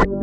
We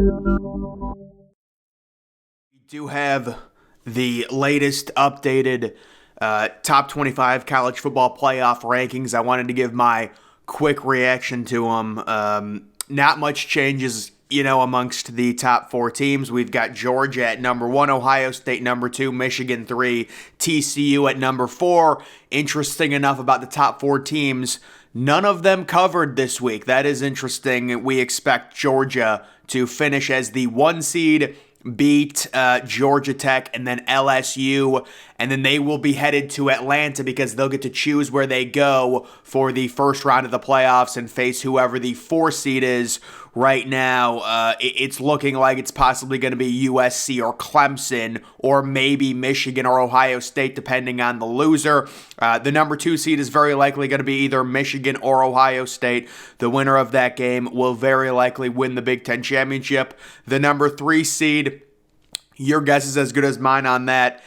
do have the latest updated top 25 college football playoff rankings. I wanted to give my quick reaction to them. Not much changes, amongst the top four teams. We've got Georgia at number 1, Ohio State number 2, Michigan 3, TCU at number 4. Interesting enough about the top four teams, none of them covered this week. That is interesting. We expect Georgia to finish as the 1 seed, beat Georgia Tech and then LSU, and then they will be headed to Atlanta because they'll get to choose where they go for the first round of the playoffs and face whoever the 4 seed is. Right now, it's looking like it's possibly going to be USC or Clemson or maybe Michigan or Ohio State, depending on the loser. The number 2 seed is very likely going to be either Michigan or Ohio State. The winner of that game will very likely win the Big Ten championship. The number 3 seed, your guess is as good as mine on that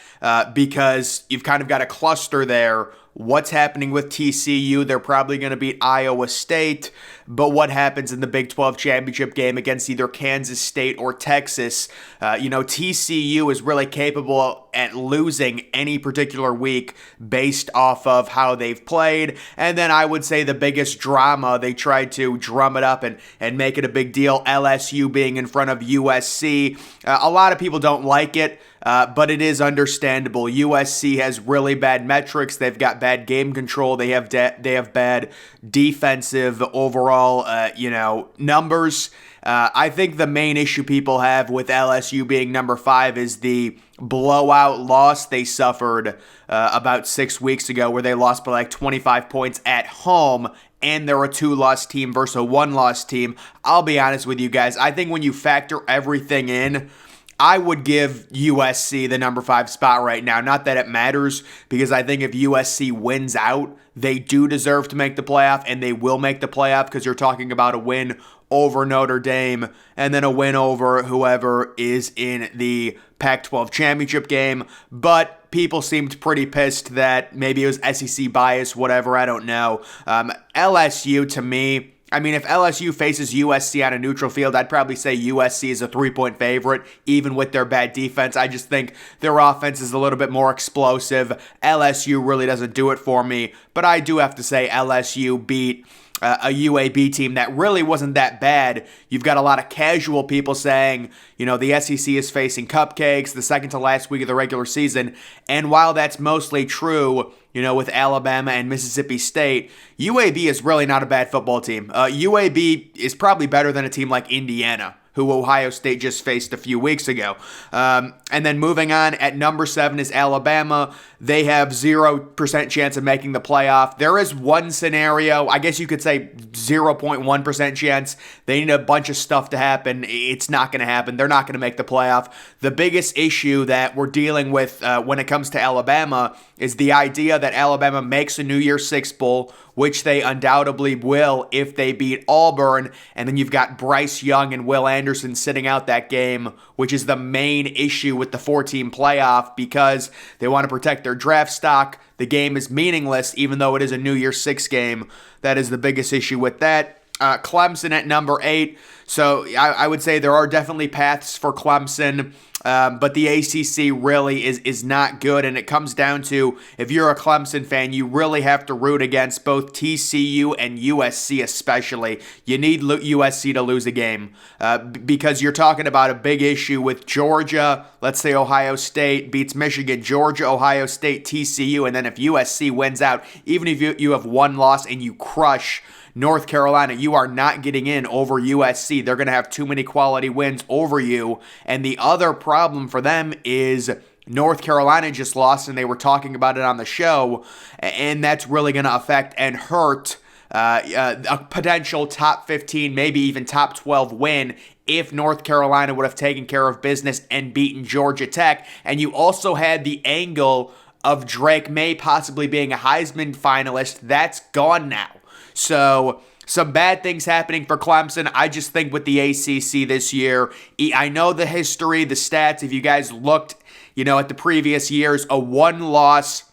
because you've kind of got a cluster there. What's happening with TCU? They're probably going to beat Iowa State, but what happens in the Big 12 championship game against either Kansas State or Texas? TCU is really capable at losing any particular week based off of how they've played. And then I would say the biggest drama, they tried to drum it up and make it a big deal, LSU being in front of USC. A lot of people don't like it. But it is understandable. USC has really bad metrics. They've got bad game control. They have bad defensive overall, numbers. I think the main issue people have with LSU being number 5 is the blowout loss they suffered about 6 weeks ago, where they lost by like 25 points at home. And they're a 2-loss team versus a 1-loss team. I'll be honest with you guys. I think when you factor everything in, I would give USC the number 5 spot right now. Not that it matters, because I think if USC wins out, they do deserve to make the playoff, and they will make the playoff because you're talking about a win over Notre Dame and then a win over whoever is in the Pac-12 championship game. But people seemed pretty pissed that maybe it was SEC bias, whatever, I don't know. LSU, to me, if LSU faces USC on a neutral field, I'd probably say USC is a 3-point favorite, even with their bad defense. I just think their offense is a little bit more explosive. LSU really doesn't do it for me, but I do have to say LSU beat a UAB team that really wasn't that bad. You've got a lot of casual people saying, the SEC is facing cupcakes the second to last week of the regular season. And while that's mostly true, with Alabama and Mississippi State, UAB is really not a bad football team. UAB is probably better than a team like Indiana, who Ohio State just faced a few weeks ago. And then moving on, at number 7 is Alabama. They have 0% chance of making the playoff. There is one scenario, I guess you could say 0.1% chance. They need a bunch of stuff to happen. It's not going to happen. They're not going to make the playoff. The biggest issue that we're dealing with when it comes to Alabama is the idea that Alabama makes a New Year's Six Bowl, which they undoubtedly will if they beat Auburn, and then you've got Bryce Young and Will Anderson sitting out that game, which is the main issue with the 4-team playoff because they want to protect their draft stock. The game is meaningless, even though it is a New Year's Six game. That is the biggest issue with that. Clemson at number 8. So I would say there are definitely paths for Clemson. But the ACC really is not good, and it comes down to, if you're a Clemson fan, you really have to root against both TCU and USC especially. You need USC to lose a game because you're talking about a big issue with Georgia. Let's say Ohio State beats Michigan, Georgia, Ohio State, TCU, and then if USC wins out, even if you have one loss and you crush North Carolina, you are not getting in over USC. They're going to have too many quality wins over you. And the other problem for them is North Carolina just lost, and they were talking about it on the show, and that's really going to affect and hurt a potential top 15, maybe even top 12 win if North Carolina would have taken care of business and beaten Georgia Tech. And you also had the angle of Drake May possibly being a Heisman finalist. That's gone now. So some bad things happening for Clemson. I just think with the ACC this year, I know the history, the stats. If you guys looked, at the previous years, a 1-loss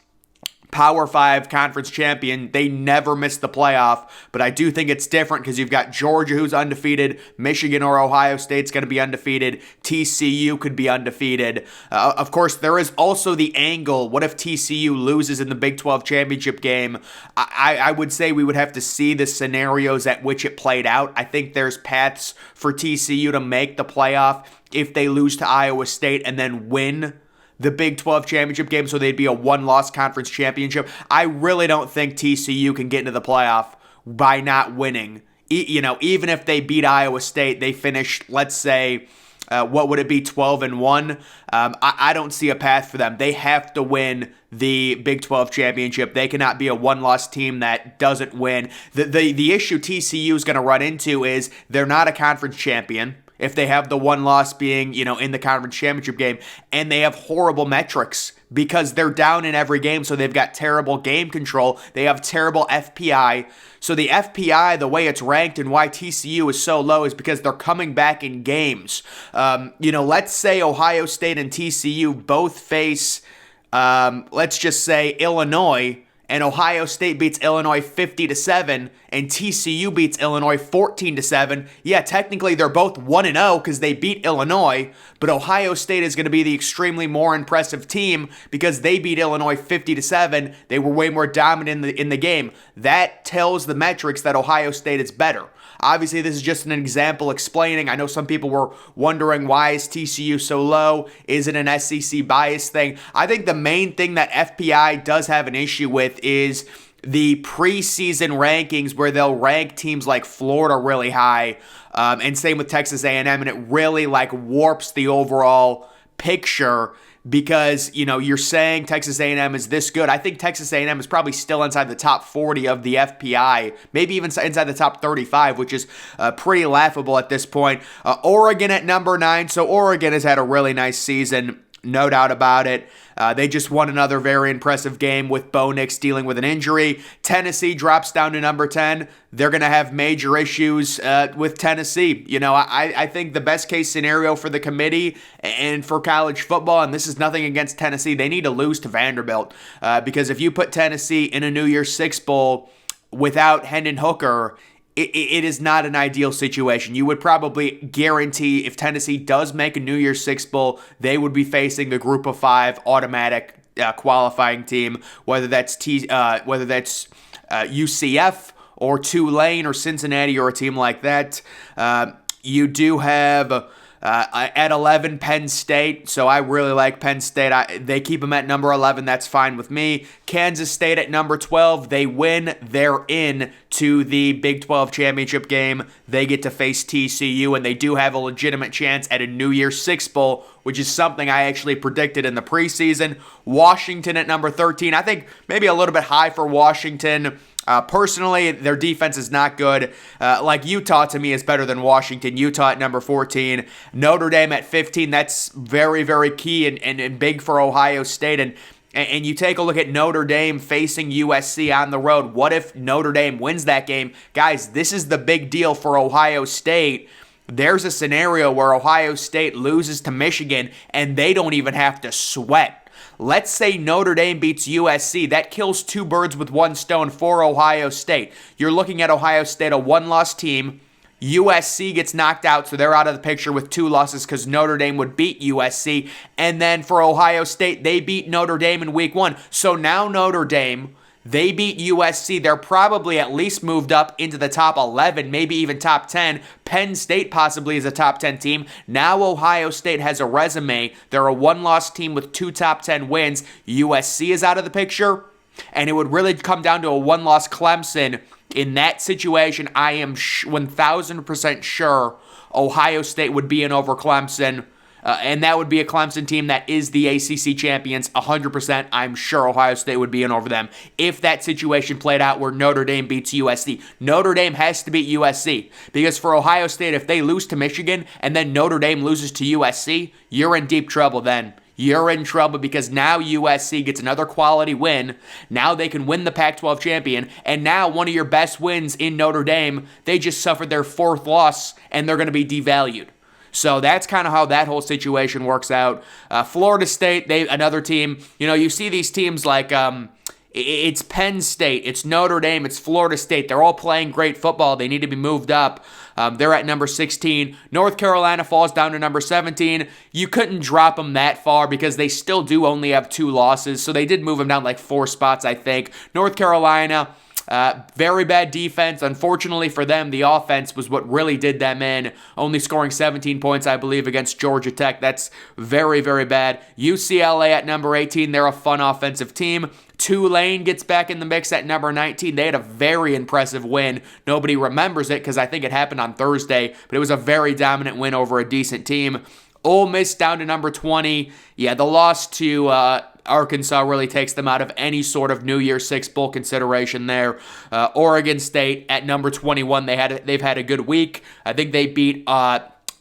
Power 5 conference champion. They never missed the playoff, but I do think it's different because you've got Georgia, who's undefeated. Michigan or Ohio State's going to be undefeated. TCU could be undefeated. Of course, there is also the angle. What if TCU loses in the Big 12 championship game? I would say we would have to see the scenarios at which it played out. I think there's paths for TCU to make the playoff if they lose to Iowa State and then win the Big 12 championship game, so they'd be a one-loss conference championship. I really don't think TCU can get into the playoff by not winning. Even if they beat Iowa State, they finished, let's say, what would it be, 12-1? I don't see a path for them. They have to win the Big 12 championship. They cannot be a one-loss team that doesn't win. The issue TCU is going to run into is they're not a conference champion. If they have the one loss being, in the conference championship game, and they have horrible metrics because they're down in every game, so they've got terrible game control. They have terrible FPI. So the FPI, the way it's ranked and why TCU is so low is because they're coming back in games. Let's say Ohio State and TCU both face, let's just say Illinois, and Ohio State beats Illinois 50-7, and TCU beats Illinois 14-7. Yeah, technically they're both 1-0 because they beat Illinois, but Ohio State is going to be the extremely more impressive team because they beat Illinois 50-7. They were way more dominant in the game. That tells the metrics that Ohio State is better. Obviously, this is just an example explaining. I know some people were wondering, why is TCU so low? Is it an SEC bias thing? I think the main thing that FPI does have an issue with is the preseason rankings where they'll rank teams like Florida really high, and same with Texas A&M, and it really warps the overall picture. Because, you're saying Texas A&M is this good. I think Texas A&M is probably still inside the top 40 of the FPI, maybe even inside the top 35, which is pretty laughable at this point. Oregon at number 9. So Oregon has had a really nice season, no doubt about it. They just won another very impressive game with Bo Nix dealing with an injury. Tennessee drops down to number 10. They're going to have major issues with Tennessee. I think the best case scenario for the committee and for college football, and this is nothing against Tennessee, they need to lose to Vanderbilt. Because if you put Tennessee in a New Year's Six Bowl without Hendon Hooker, it is not an ideal situation. You would probably guarantee if Tennessee does make a New Year's Six Bowl, they would be facing the Group of 5 automatic qualifying team, whether that's UCF or Tulane or Cincinnati or a team like that. You do have at 11 Penn State, so I really like Penn State. They keep them at number 11. That's fine with me. Kansas State at number 12. They win. They're in to the Big 12 championship game. They get to face TCU, and they do have a legitimate chance at a New Year's Six Bowl, which is something I actually predicted in the preseason. Washington at number 13. I think maybe a little bit high for Washington. Personally, their defense is not good. Utah to me is better than Washington. Utah at number 14. Notre Dame at 15. That's very, very key and big for Ohio State. And you take a look at Notre Dame facing USC on the road. What if Notre Dame wins that game? Guys, this is the big deal for Ohio State. There's a scenario where Ohio State loses to Michigan and they don't even have to sweat. Let's say Notre Dame beats USC. That kills two birds with one stone for Ohio State. You're looking at Ohio State, a one-loss team. USC gets knocked out, so they're out of the picture with 2 losses because Notre Dame would beat USC. And then for Ohio State, they beat Notre Dame in week 1. So now Notre Dame, they beat USC. They're probably at least moved up into the top 11, maybe even top 10. Penn State possibly is a top 10 team. Now Ohio State has a resume. They're a one-loss team with 2 top 10 wins. USC is out of the picture, and it would really come down to a one-loss Clemson. In that situation, I am 1,000% sure Ohio State would be in over Clemson. And that would be a Clemson team that is the ACC champions. 100%, I'm sure Ohio State would be in over them. If that situation played out where Notre Dame beats USC. Notre Dame has to beat USC. Because for Ohio State, if they lose to Michigan and then Notre Dame loses to USC, you're in deep trouble then. You're in trouble because now USC gets another quality win. Now they can win the Pac-12 champion. And now one of your best wins in Notre Dame, they just suffered their 4th loss and they're going to be devalued. So that's kind of how that whole situation works out. Florida State, another team. You see these teams like It's Penn State, it's Notre Dame, it's Florida State. They're all playing great football. They need to be moved up. They're at number 16. North Carolina falls down to number 17. You couldn't drop them that far because they still do only have 2 losses, so they did move them down like 4 spots, I think. North Carolina, very bad defense. Unfortunately for them, the offense was what really did them in, only scoring 17 points, I believe, against Georgia Tech. That's very, very bad. UCLA at number 18, they're a fun offensive team. Tulane gets back in the mix at number 19. They had a very impressive win. Nobody remembers it because I think it happened on Thursday, but it was a very dominant win over a decent team. Ole Miss down to number 20. Yeah, the loss to Arkansas really takes them out of any sort of New Year's Six bowl consideration there. Oregon State at number 21. They've had a good week. I think they beat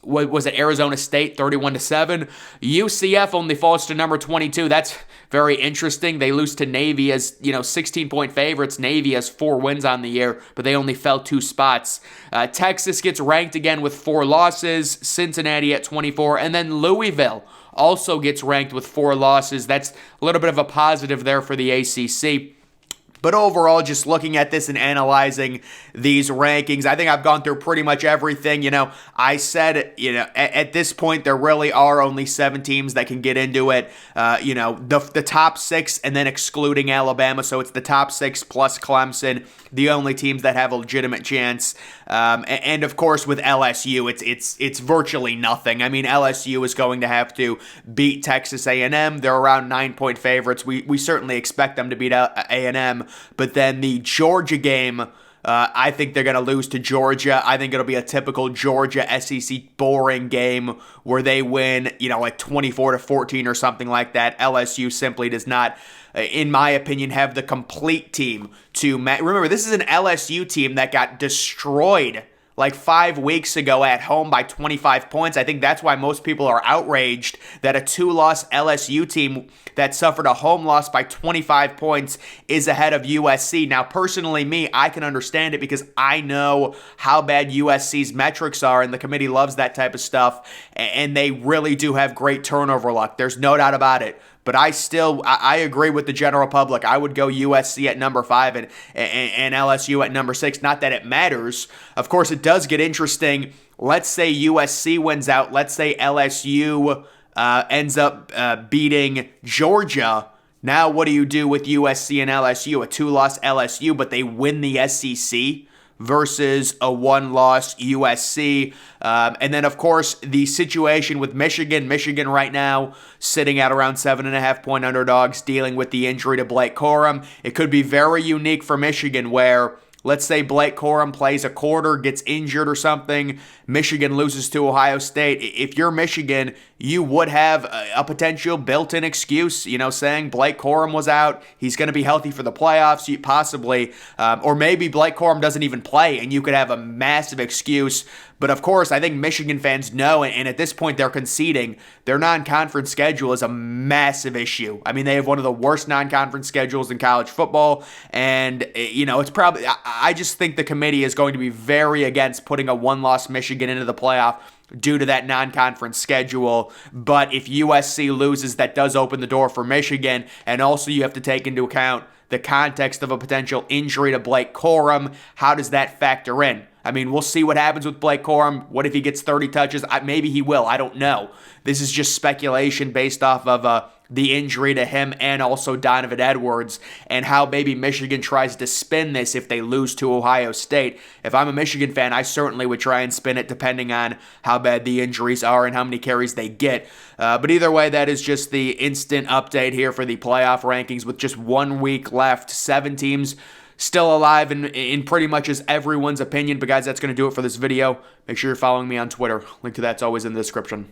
was it Arizona State 31-7. UCF only falls to number 22. That's very interesting. They lose to Navy as 16-point favorites. Navy has 4 wins on the year, but they only fell 2 spots. Texas gets ranked again with 4 losses. Cincinnati at 24, and then Louisville also gets ranked with 4 losses. That's a little bit of a positive there for the ACC. But overall, just looking at this and analyzing these rankings, I think I've gone through pretty much everything. I said, at this point, there really are only 7 teams that can get into it. The top 6 and then excluding Alabama. So it's the top 6 plus Clemson, the only teams that have a legitimate chance. And of course, with LSU, it's virtually nothing. I mean, LSU is going to have to beat Texas A&M. They're around 9-point favorites. We certainly expect them to beat A&M. But then the Georgia game, I think they're going to lose to Georgia. I think it'll be a typical Georgia SEC boring game where they win, like 24-14 or something like that. LSU simply does not, in my opinion, have the complete team to remember, this is an LSU team that got destroyed like 5 weeks ago at home by 25 points. I think that's why most people are outraged that a 2-loss LSU team that suffered a home loss by 25 points is ahead of USC. Now, personally, I can understand it because I know how bad USC's metrics are, and the committee loves that type of stuff, and they really do have great turnover luck. There's no doubt about it. But I agree with the general public. I would go USC at number 5 and LSU at number 6. Not that it matters. Of course, it does get interesting. Let's say USC wins out. Let's say LSU ends up beating Georgia. Now, what do you do with USC and LSU? A 2-loss LSU, but they win the SEC versus a 1-loss USC. And then, of course, the situation with Michigan. Michigan right now sitting at around 7.5-point underdogs, dealing with the injury to Blake Corum. It could be very unique for Michigan where, let's say Blake Corum plays a quarter, gets injured or something, Michigan loses to Ohio State. If you're Michigan, you would have a potential built-in excuse, saying Blake Corum was out, he's going to be healthy for the playoffs, possibly, or maybe Blake Corum doesn't even play, and you could have a massive excuse. But of course, I think Michigan fans know, and at this point they're conceding, their non-conference schedule is a massive issue. I mean, they have one of the worst non-conference schedules in college football, and, it's probably, I just think the committee is going to be very against putting a 1-loss Michigan into the playoff due to that non-conference schedule. But if USC loses, that does open the door for Michigan, and also you have to take into account the context of a potential injury to Blake Corum. How does that factor in? I mean, we'll see what happens with Blake Corum. What if he gets 30 touches? Maybe he will. I don't know. This is just speculation based off of the injury to him and also Donovan Edwards, and how maybe Michigan tries to spin this if they lose to Ohio State. If I'm a Michigan fan, I certainly would try and spin it depending on how bad the injuries are and how many carries they get. But either way, that is just the instant update here for the playoff rankings with just 1 week left. 7 teams still alive in pretty much as everyone's opinion. But guys, that's going to do it for this video. Make sure you're following me on Twitter. Link to that's always in the description.